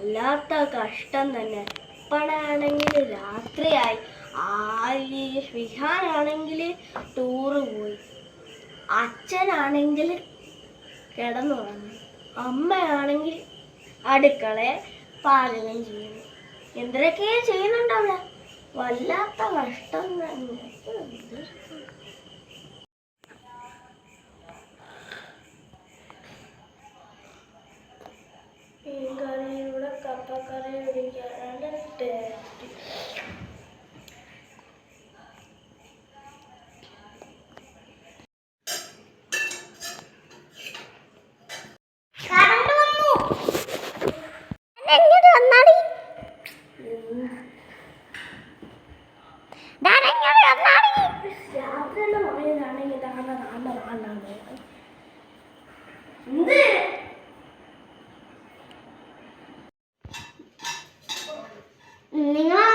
വല്ലാത്ത കഷ്ടം തന്നെ. ഇപ്പോഴാണെങ്കിൽ രാത്രിയായി. വിഹാനാണെങ്കിൽ ടൂറ് പോയി. അച്ഛനാണെങ്കിൽ കിടന്നുറങ്ങി. അമ്മയാണെങ്കിൽ അടുക്കളയെ പാചകം ചെയ്യുന്നു. എന്തൊക്കെയോ ചെയ്യുന്നുണ്ടവിടെ. വല്ലാത്ത കഷ്ടം തന്നെ. മീൻകറിയുടെ കപ്പക്കറി പിടിക്കാനാണ് ടേസ്റ്റ്. നിങ്ങൾ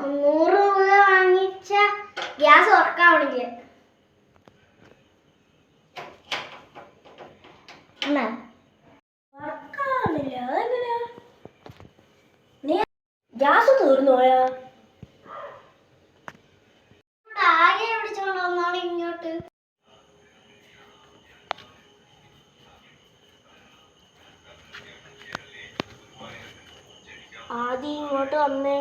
100 രൂപ വാങ്ങിച്ച ഗ്യാസ് ഉറക്കാവണില്ലേ? ഉറക്കാവണില്ല. അതെങ്ങനെയാ? നീ ഗ്യാസ് തീർന്നു പോയാ? ആകെ പിടിച്ചോണ്ട് വന്നോളെ ഇങ്ങോട്ട്. ആദ്യം ഇങ്ങോട്ട് വന്നേ.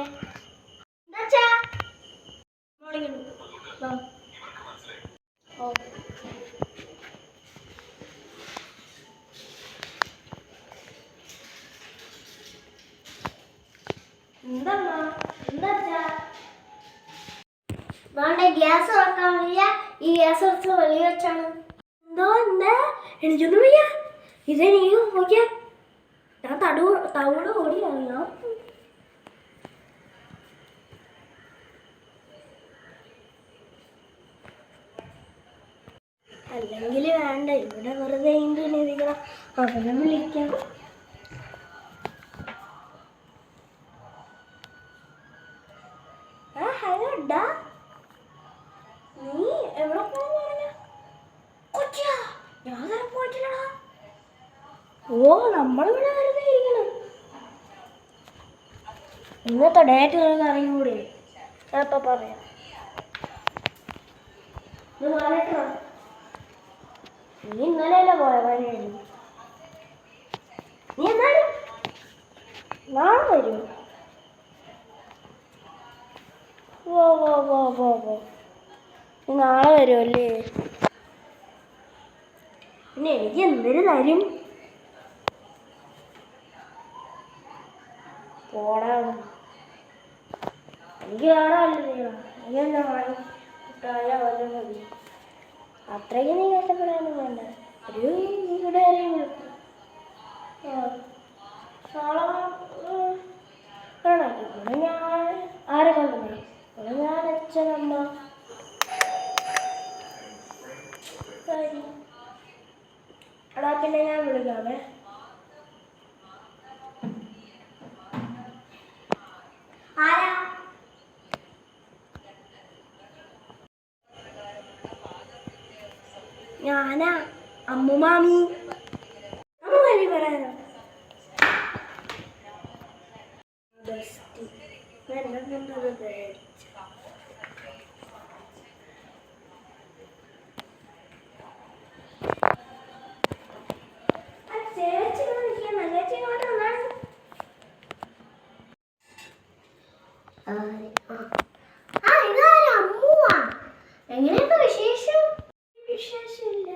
ഗ്യാസ് തുറക്കാൻ വയ്യ. ഈ ഗ്യാസ് കുറച്ച് വെളി വെച്ചാണ്. എന്താ എനിക്കൊന്നും വയ്യ. ഇതേ നീ നോക്കിയാ ഞാൻ തവിട് ഓടിയാണോ? അല്ലെങ്കിൽ വേണ്ട. ഇവിടെ വെറുതെ ഇരിക്കണം. അവനെ വിളിക്കാം. ഹലോ ഡാ, നീ എവിടെ പോയെന്ന് പറഞ്ഞ? കൊച്ചിയാ, ഞാൻ പോയിട്ടില്ലടാ. ഓ, നമ്മളിവിടെ വെറുതെ ഇരിക്കണം. ഇന്നത്തെ ഡേറ്റ് നിനക്ക് അറിയൂടെ? ഞാൻ ഇപ്പൊ പറയാം. നീ ഇന്നലെയല്ലേ പോയ വഴിയായി. നീ എന്നാലും നാളെ വരൂ. നീ നാളെ വരുമല്ലേ? പിന്നെ എനിക്ക് എന്തൊരു തരും? പോടാണ്. എനിക്ക് വേറെ വല്ല ചെയ്യണം. നീ എന്നെ വാങ്ങി മുട്ടായ വല്ല മതി. അത്രയ്ക്ക് നീ കഷ്ടപ്പെടാനും വേണ്ട. ഒരു ഇവിടെ വരെയും വിളിക്കും. നാളെ കാണാം. ഇവിടെ ഞാൻ ആരെ കൊണ്ടുപോയി? ഇവിടെ ഞാൻ അച്ഛനമ്മ. ശരി എടാ, പിന്നെ ഞാൻ വിളിക്കാമേ. ഞാനാ അമ്മുമാമി. അമ്മ പറയാനോ? എങ്ങനെയുണ്ട് വിശേഷം? വിശേഷമില്ല.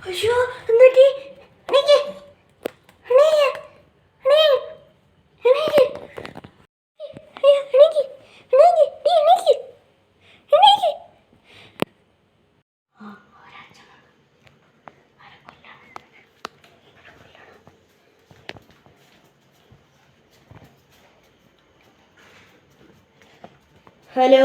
അയ്യോ, എന്തൊക്കെ? ഹലോ